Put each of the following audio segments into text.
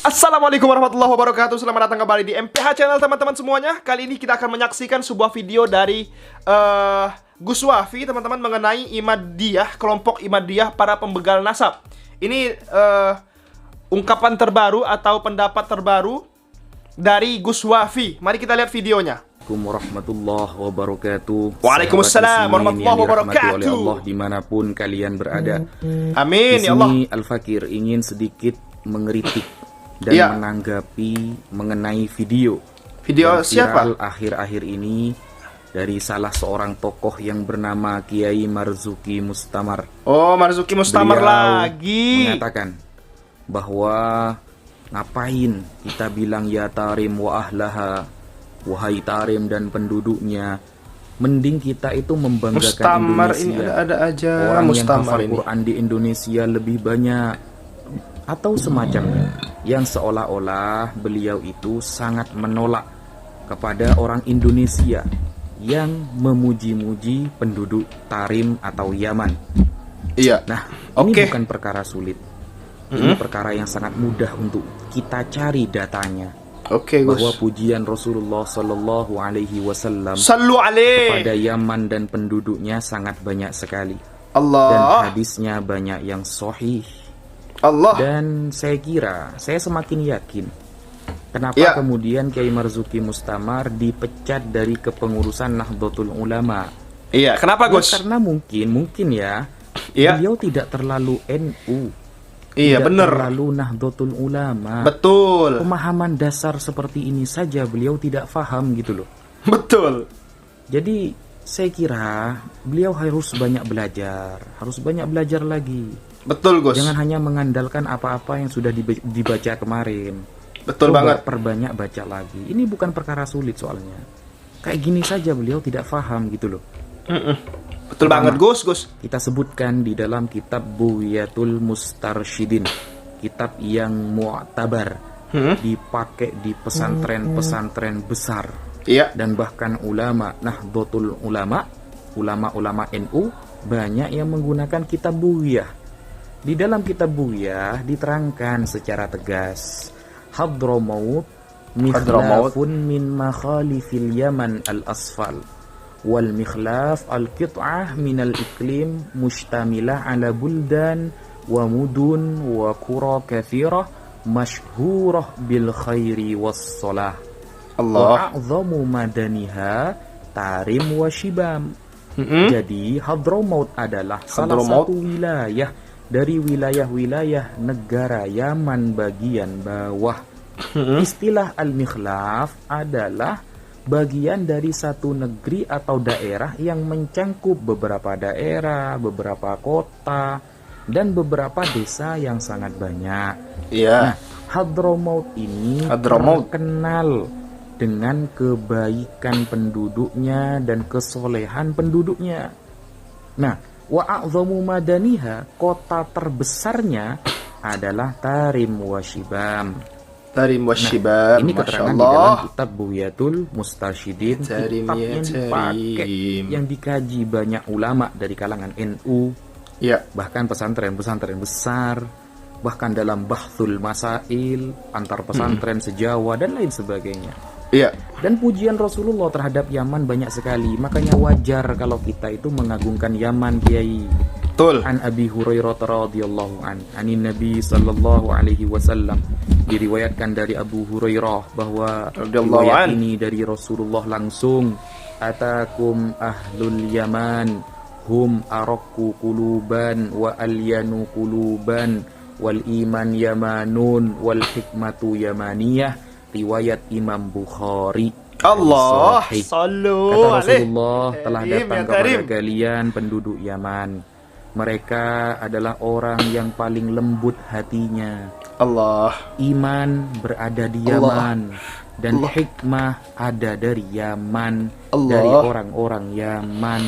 Assalamualaikum warahmatullahi wabarakatuh. Selamat datang kembali di MPH Channel teman-teman semuanya. Kali ini kita akan menyaksikan sebuah video dari Gus Wafi teman-teman, mengenai Imadiyah, kelompok Imadiyah para pembegal nasab. Ini ungkapan terbaru atau pendapat terbaru dari Gus Wafi. Mari kita lihat videonya. Assalamualaikum warahmatullahi wabarakatuh. Waalaikumsalam warahmatullahi wabarakatuh. Oleh Allah dimanapun kalian berada. Amin Di ya Allah. sini Al-Fakir ingin sedikit mengeritik dan menanggapi mengenai video yang siapa? viral akhir-akhir ini dari salah seorang tokoh yang bernama Kiai Marzuki Mustamar. Oh, Marzuki Mustamar lagi mengatakan bahwa ngapain kita bilang ya tarim wa ahlaha, wahai tarim dan penduduknya. Mending kita itu membanggakan Mustamar. Indonesia. Ini ada aja orang Mustamar yang hafal ini. Quran di Indonesia lebih banyak, atau semacamnya, yang seolah-olah beliau itu sangat menolak kepada orang Indonesia yang memuji-muji penduduk Tarim atau Yaman. Iya. Nah, ini bukan perkara sulit. Ini perkara yang sangat mudah untuk kita cari datanya. Bahwa pujian Rasulullah Sallallahu Alaihi Wasallam kepada Yaman dan penduduknya sangat banyak sekali. Dan hadisnya banyak yang sahih. Dan saya kira, saya semakin yakin kenapa kemudian Kiai Marzuki Mustamar dipecat dari kepengurusan Nahdlatul Ulama. Iya, kenapa Gus? Karena mungkin ya, beliau tidak terlalu NU. Iya, benar. Terlalu Nahdlatul Ulama. Betul. Pemahaman dasar seperti ini saja beliau tidak paham gitu loh. Betul. Jadi saya kira beliau harus banyak belajar lagi. Betul, Gus. Jangan hanya mengandalkan apa-apa yang sudah dibaca kemarin. Betul banget. Perbanyak baca lagi. Ini bukan perkara sulit soalnya. Kayak gini saja beliau tidak paham gitu loh. Betul banget, Gus. Kita sebutkan di dalam kitab Bughyatul Mustarsyidin, kitab yang mu'tabar, dipakai di pesantren-pesantren besar. Dan bahkan ulama Nahdlatul Ulama, ulama-ulama NU banyak yang menggunakan kitab Bughyah. Di dalam kitab Bughyah diterangkan secara tegas, Hadramaut mikhlafun min makhalifil Yaman al-asfal, wal mikhlaf al-qit'ah min al-iklim mushtamilah ala buldan wa mudun wa qura kathirah masyhurah bil khairi was salah. Wa a'zamu madaniha Tarim wa Shibam. Jadi Hadramaut adalah salah satu wilayah dari wilayah-wilayah negara Yaman bagian bawah. Istilah al-mikhlaf adalah bagian dari satu negeri atau daerah yang mencangkup beberapa daerah, beberapa kota, dan beberapa desa yang sangat banyak. Nah, Hadramaut ini terkenal dengan kebaikan penduduknya dan kesolehan penduduknya. Nah, wa a'zamu madaniha, kota terbesarnya adalah Tarim wa Shibam. Ini keterangan di dalam kitab Bughyatul Mustarsyidin, kitab yang dipakai, yang dikaji banyak ulama dari kalangan NU, bahkan pesantren-pesantren besar, bahkan dalam bahthul masail antar pesantren sejawa dan lain sebagainya. Dan pujian Rasulullah terhadap Yaman banyak sekali. Makanya wajar kalau kita itu mengagungkan Yaman, Kiai. An Abi Hurairah radhiyallahu anin Nabi sallallahu alaihi wasallam, diriwayatkan dari Abu Hurairah bahwa riwayat ini dari Rasulullah langsung, atakum ahlul Yaman hum araqu quluban wa alyanu quluban wal iman yamanun wal hikmatu yamaniyah. Riwayat Imam Bukhari. Allah sallu alaihi. Kata Rasulullah, telah datang kepada kalian penduduk Yaman, mereka adalah orang yang paling lembut hatinya. Iman berada di Yaman, dan hikmah ada dari Yaman, dari orang-orang Yaman.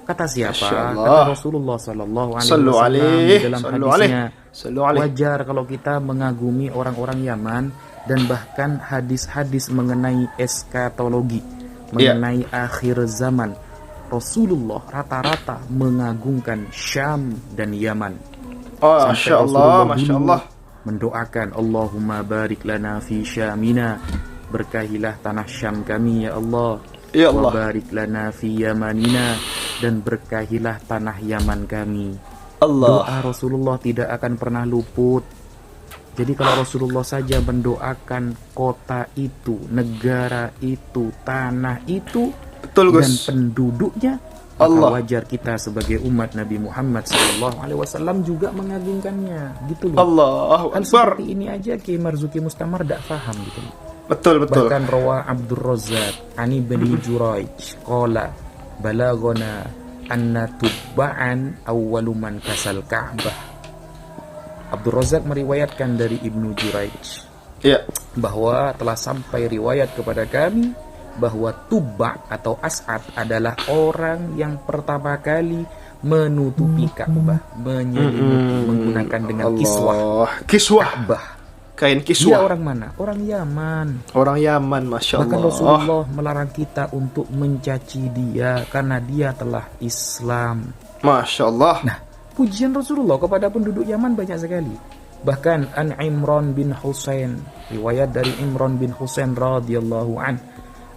Kata siapa? Kata Rasulullah Sallallahu Alaihi Wasallam di dalam hadisnya, wajar kalau kita mengagumi orang-orang Yaman. Dan bahkan hadis-hadis mengenai eskatologi, mengenai akhir zaman, Rasulullah rata-rata mengagungkan Syam dan Yaman. Masya Allah, Masya Allah. mendoakan Allahumma barik lana fi Syamina, berkahilah tanah Syam kami ya Allah. Ya Allah. Wa barik lana fi Yamanina, dan berkahilah tanah Yaman kami. Allah. Doa Rasulullah tidak akan pernah luput. Jadi kalau Rasulullah saja mendoakan kota itu, negara itu, tanah itu, betul, dan Gus, penduduknya, Allah, maka wajar kita sebagai umat Nabi Muhammad SAW juga mengagungkannya, gitu loh. Allahu Hal Akbar. seperti ini aja Kiai Marzuki Mustamar tidak paham gitu loh. Betul, betul. Bahkan rawah Abdul Razzaq Ani bin Juraij qala balagona anna tubba'an awwalu man kasal Ka'bah. Abdul Razzaq meriwayatkan dari Ibnu Juraij, ya, bahwa telah sampai riwayat kepada kami bahwa Tubba atau As'ad adalah orang yang pertama kali menutupi Ka'bah, menyelimuti menggunakan dengan kiswah. Kiswah. Ka'bah. Kain Dia kiswah. orang mana? Orang Yaman. Orang Yaman, Masya Bahkan Allah. Rasulullah melarang kita untuk mencaci dia karena dia telah Islam. Masya Allah. Nah, pujian Rasulullah kepada penduduk Yaman banyak sekali. Bahkan an Imran bin Husain, riwayat dari Imran bin Husain radhiyallahu an,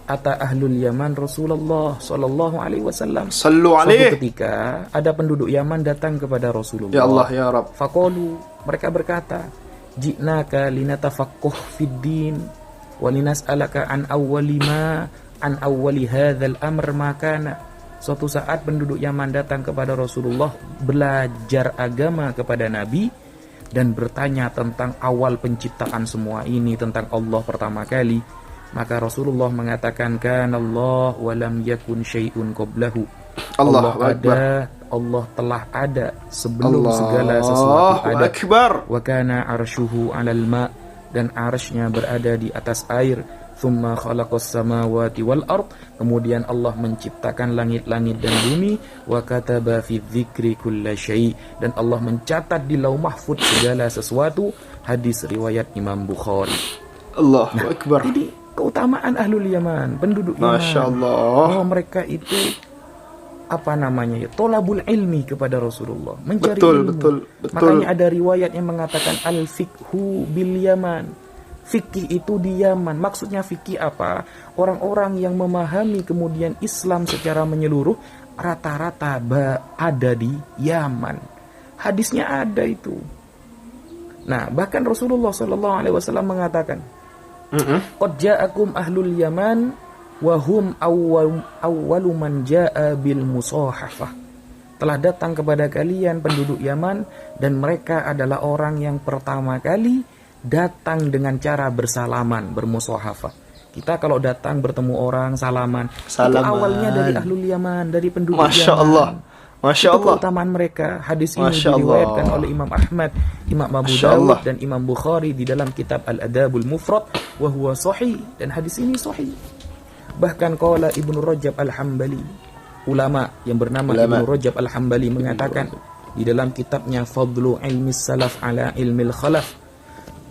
ata ahlul Yaman Rasulullah sallallahu alaihi wasallam. Sallu Suatu alaih. ketika ada penduduk Yaman datang kepada Rasulullah. Ya Allah, ya Rabb. Faqalu, mereka berkata, ji'naka linatafaqquh fid din wa linas'alaka an awwali hadzal amr ma kana. Suatu saat penduduk Yaman datang kepada Rasulullah belajar agama kepada Nabi dan bertanya tentang awal penciptaan semua ini, tentang Allah pertama kali. Maka Rasulullah mengatakan, kana Allah wa lam yakun syai'un qablahu. Allah ada, Allah telah ada sebelum segala sesuatu ada. Akbar. Wa kana arshuhu 'alal ma', dan arsy-Nya berada di atas air. Thumma khalaqas samawati wal ard, kemudian Allah menciptakan langit-langit dan bumi. Wa kataba fi dzikri kulla syai', dan Allah mencatat di Lauh Mahfuz segala sesuatu. Hadis riwayat Imam Bukhari. Allahu Akbar. Jadi keutamaan ahlul Yaman, penduduk Yaman, Masya Allah, bahwa mereka itu tolabul ilmi kepada Rasulullah, mencari ilmu. Betul. Makanya ada riwayat yang mengatakan al-fiqhu bil Yaman. Fikih itu di Yaman. Maksudnya fikih apa? Orang-orang yang memahami kemudian Islam secara menyeluruh rata-rata ada di Yaman. Hadisnya ada itu. Nah, bahkan Rasulullah SAW mengatakan, qad ja'akum ahlul Yaman wa hum awwalu man ja'a bil musahafah. Telah datang kepada kalian penduduk Yaman, dan mereka adalah orang yang pertama kali datang dengan cara bersalaman, bermusahafah. Kita kalau datang bertemu orang salaman. Itu awalnya dari ahlul Yaman, dari penduduk Masya Yaman. Allah. Masya Itu Allah. keutamaan mereka. Hadis ini Masya diriwayatkan Allah. oleh Imam Ahmad, Imam Abu Masya Dawud, Allah. dan Imam Bukhari di dalam kitab Al-Adabul Mufrad, wa huwa sahih, dan hadis ini sahih. Bahkan qala Ibnu Rajab Al-Hambali, ulama yang bernama Ibnu Rajab Al-Hambali mengatakan di dalam kitabnya Fadlu Ilmi Salaf ala Ilmil Khalaf,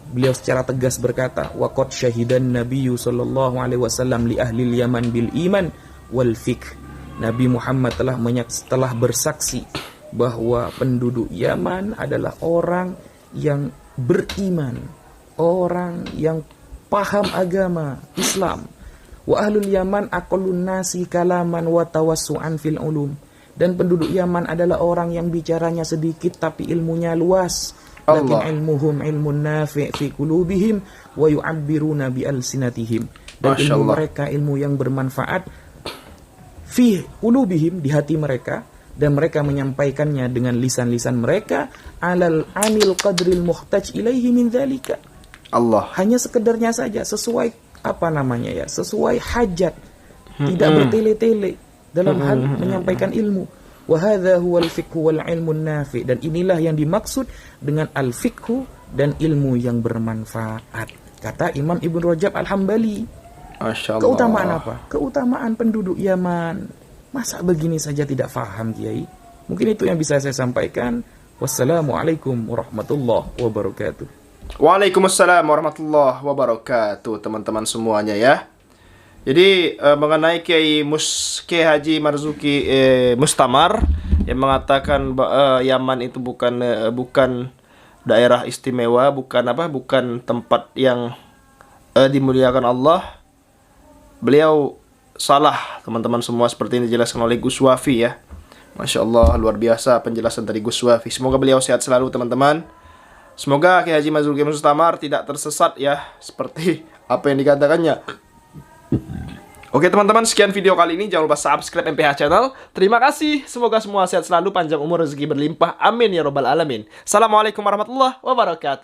beliau secara tegas berkata, waqad syahidan Nabiyyu sallallahu alaihi wasallam li ahli Yaman bil iman wal fiqh. Nabi Muhammad telah bersaksi bahwa penduduk Yaman adalah orang yang beriman, orang yang paham agama Islam. Wa ahlul Yaman aqallun nasi kalaman wa tawassu'an fil ulum. Dan penduduk Yaman adalah orang yang bicaranya sedikit tapi ilmunya luas. Lakin ilmuhum ilmun nafi' fi qulubihim wa yu'abbiruna bi alsinatihim. Dan ilmu mereka ilmu yang bermanfaat fi qulubihim, di hati mereka, dan mereka menyampaikannya dengan lisan-lisan mereka anil qadril muhtaj ilaihi min dzalika. Allah. Hanya sekedarnya saja, sesuai sesuai hajat, tidak bertele-tele dalam hal menyampaikan ilmu. Wa hadza huwal fiqhu wal ilmun nafi', dan inilah yang dimaksud dengan al fiqhu dan ilmu yang bermanfaat, kata Imam Ibnu Rajab Al-Hambali. Masya Allah. Keutamaan apa? Keutamaan penduduk Yaman. Masa begini saja tidak faham, Kiai? Mungkin itu yang bisa saya sampaikan. Wassalamualaikum warahmatullahi wabarakatuh. Waalaikumsalam warahmatullahi wabarakatuh, teman-teman semuanya ya. Jadi mengenai Kiai Haji Marzuki Mustamar yang mengatakan Yaman itu bukan daerah istimewa, bukan bukan tempat yang dimuliakan Allah. Beliau salah, teman-teman semua, seperti yang dijelaskan oleh Gus Wafi ya. Masya Allah, luar biasa penjelasan dari Gus Wafi. Semoga beliau sehat selalu, teman-teman. Semoga Kiai Haji Mazrul Game Mustamar tidak tersesat ya, seperti apa yang dikatakannya. Oke teman-teman, sekian video kali ini. Jangan lupa subscribe MPH Channel. Terima kasih. Semoga semua sehat selalu, panjang umur, rezeki berlimpah. Amin ya robbal alamin. Assalamualaikum warahmatullahi wabarakatuh.